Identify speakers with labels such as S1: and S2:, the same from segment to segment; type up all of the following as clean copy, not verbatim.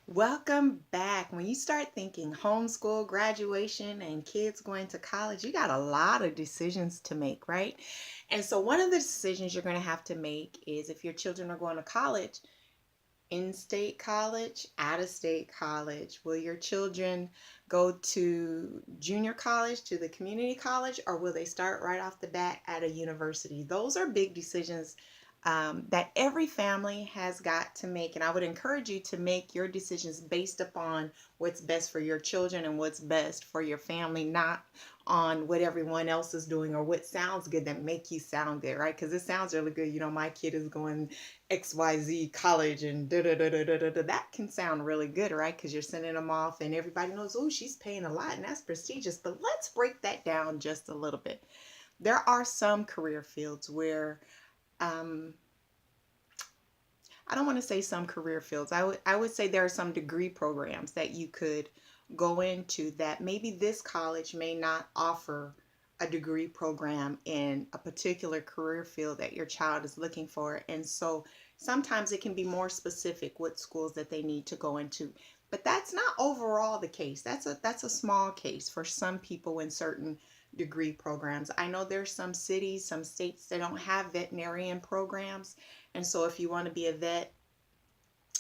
S1: Welcome back. When you start thinking homeschool, graduation, and kids going to college, you got a lot of decisions to make, right? And so, one of the decisions you're going to have to make is if your children are going to college, in-state college, out-of-state college. Will your children go to junior college, to the community college, or will they start right off the bat at a university? Those are big decisions that every family has got to make. And I would encourage you to make your decisions based upon what's best for your children and what's best for your family, not on what everyone else is doing or what sounds good that make you sound good, right? Because it sounds really good. My kid is going XYZ college and da da da da da da. That can sound really good, right? Because you're sending them off and everybody knows, oh, she's paying a lot and that's prestigious. But let's break that down just a little bit. There are some career fields where um, I don't want to say some career fields. I would say there are some degree programs that you could go into that maybe this college may not offer a degree program in a particular career field that your child is looking for. And so sometimes it can be more specific what schools that they need to go into. But that's not overall the case. That's a small case for some people in certain degree programs. I know there's some cities, some states that don't have veterinarian programs. And so if you want to be a vet,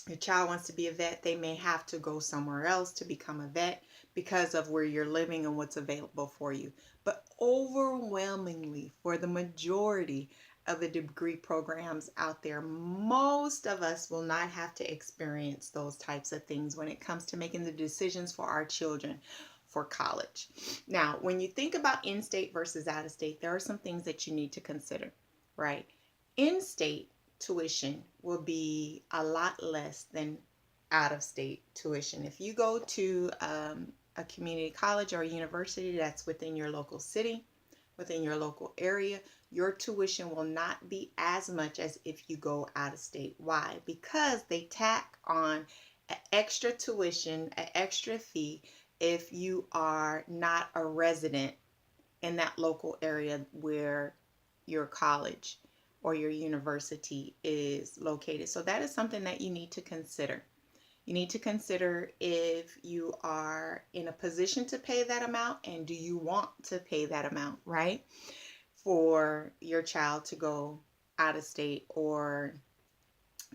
S1: your child wants to be a vet, they may have to go somewhere else to become a vet because of where you're living and what's available for you. But overwhelmingly, for the majority of the degree programs out there, most of us will not have to experience those types of things when it comes to making the decisions for our children for college. Now, when you think about in state versus out of state, there are some things that you need to consider, right? In state tuition will be a lot less than out of state tuition. If you go to a community college or a university that's within your local city, within your local area, your tuition will not be as much as if you go out of state. Why? Because they tack on an extra tuition, an extra fee if you are not a resident in that local area where your college or your university is located. So that is something that you need to consider. You need to consider if you are in a position to pay that amount and do you want to pay that amount, right? For your child to go out of state or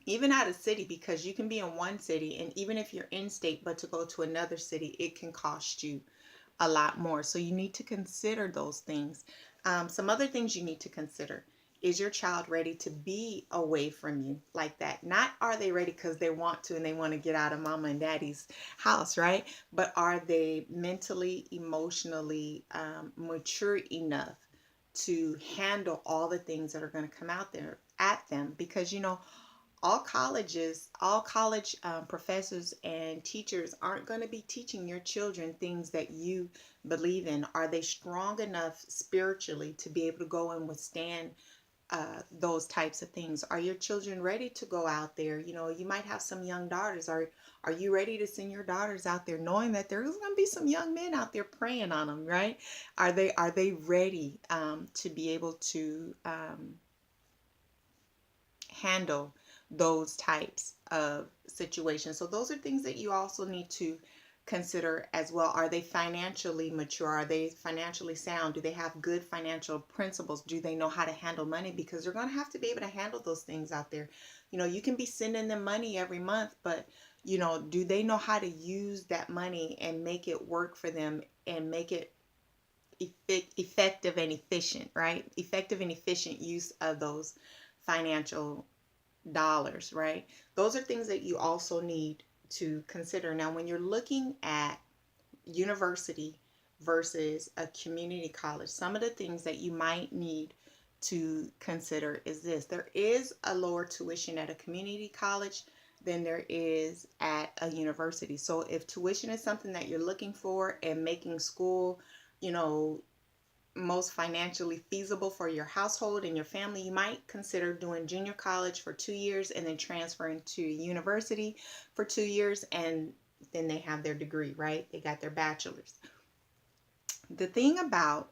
S1: even out of city, because you can be in one city and even if you're in state but to go to another city, it can cost you a lot more. So you need to consider those things. Some other things you need to consider. Is your child ready to be away from you like that? Not are they ready because they want to and they want to get out of mama and daddy's house, right? But are they mentally, emotionally mature enough to handle all the things that are going to come out there at them? Because all college professors and teachers aren't going to be teaching your children things that you believe in. Are they strong enough spiritually to be able to go and withstand those types of things? Are your children ready to go out there? You might have some young daughters. Are you ready to send your daughters out there knowing that there's going to be some young men out there preying on them, right? Are they ready to be able to handle those types of situations? So those are things that you also need to consider as well. Are they financially mature? Are they financially sound? Do they have good financial principles? Do they know how to handle money? Because they're going to have to be able to handle those things out there. You can be sending them money every month, but do they know how to use that money and make it work for them and make it effective and efficient, right? Effective and efficient use of those financial dollars, right? Those are things that you also need to consider. Now, when you're looking at university versus a community college, some of the things that you might need to consider is this: there is a lower tuition at a community college than there is at a university. So if tuition is something that you're looking for and making school, you know, most financially feasible for your household and your family, you might consider doing junior college for 2 years and then transferring to university for 2 years, and then they have their degree, right? They got their bachelor's. The thing about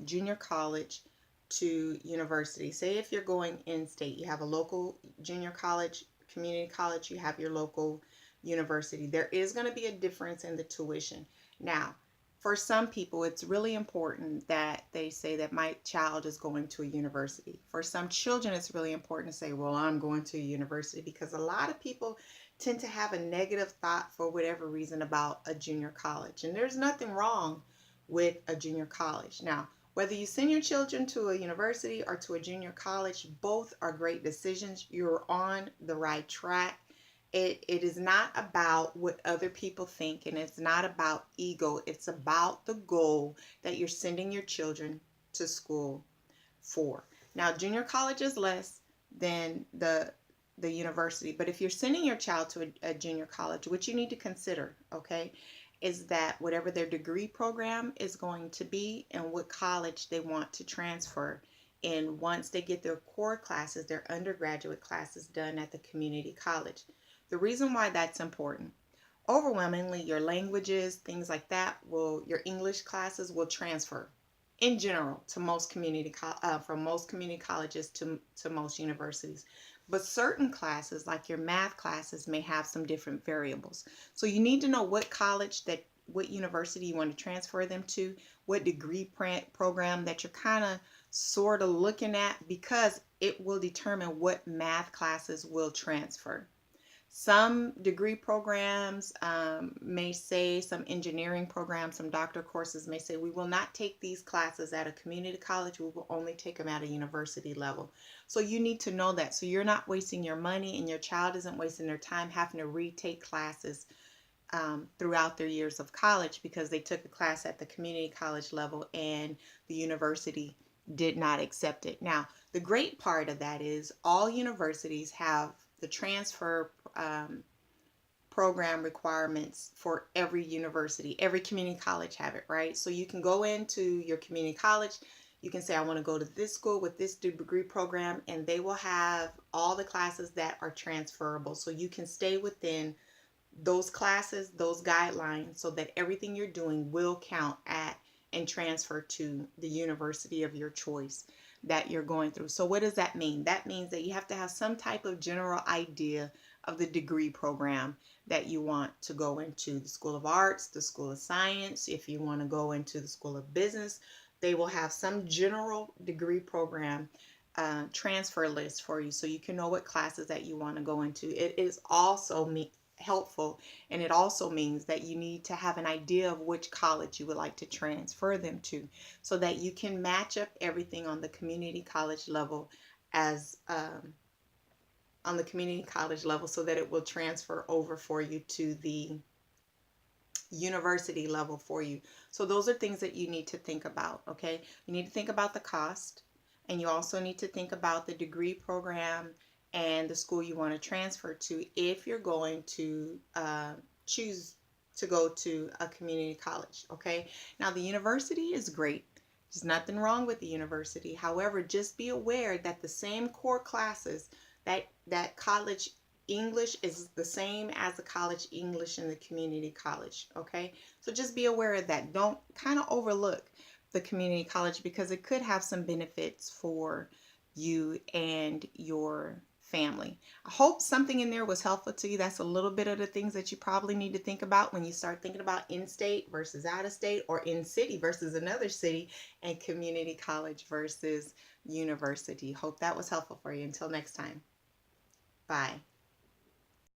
S1: junior college to university, say if you're going in state, you have a local junior college, community college, you have your local university. There is going to be a difference in the tuition. Now, for some people, it's really important that they say that my child is going to a university. For some children, it's really important to say, well, I'm going to a university, because a lot of people tend to have a negative thought for whatever reason about a junior college. And there's nothing wrong with a junior college. Now, whether you send your children to a university or to a junior college, both are great decisions. You're on the right track. It is not about what other people think, and it's not about ego. It's about the goal that you're sending your children to school for. Now, junior college is less than the university, but if you're sending your child to a junior college, what you need to consider, okay, is that whatever their degree program is going to be and what college they want to transfer in once they get their core classes, their undergraduate classes done at the community college. The reason why that's important, overwhelmingly your languages, things like that, your English classes will transfer in general to most from most community colleges to most universities. But certain classes, like your math classes, may have some different variables. So you need to know what university you want to transfer them to, what degree program that you're kind of sort of looking at, because it will determine what math classes will transfer. Some degree programs may say, some engineering programs, some doctor courses may say, we will not take these classes at a community college. We will only take them at a university level. So you need to know that. So you're not wasting your money, and your child isn't wasting their time having to retake classes throughout their years of college because they took a class at the community college level and the university did not accept it. Now, the great part of that is all universities have the transfer program requirements for every university. Every community college have it, right? So you can go into your community college, you can say, I want to go to this school with this degree program, and they will have all the classes that are transferable. So you can stay within those classes, those guidelines, so that everything you're doing will count at and transfer to the university of your choice that you're going through. So what does that mean? That means that you have to have some type of general idea of the degree program that you want to go into. The School of Arts, the School of Science, if you want to go into the School of Business, they will have some general degree program transfer list for you, so you can know what classes that you want to go into. It is also helpful, and it also means that you need to have an idea of which college you would like to transfer them to, so that you can match up everything on the community college level so that it will transfer over for you to the university level for you. So those are things that you need to think about, okay? You need to think about the cost, and you also need to think about the degree program and the school you want to transfer to if you're going to choose to go to a community college, okay? Now, the university is great. There's nothing wrong with the university. However, just be aware that the same core classes, that college English is the same as the college English in the community college, okay? So just be aware of that. Don't kind of overlook the community college, because it could have some benefits for you and your family. I hope something in there was helpful to you. That's a little bit of the things that you probably need to think about when you start thinking about in-state versus out-of-state, or in-city versus another city, and community college versus university. Hope that was helpful for you. Until next time. Bye.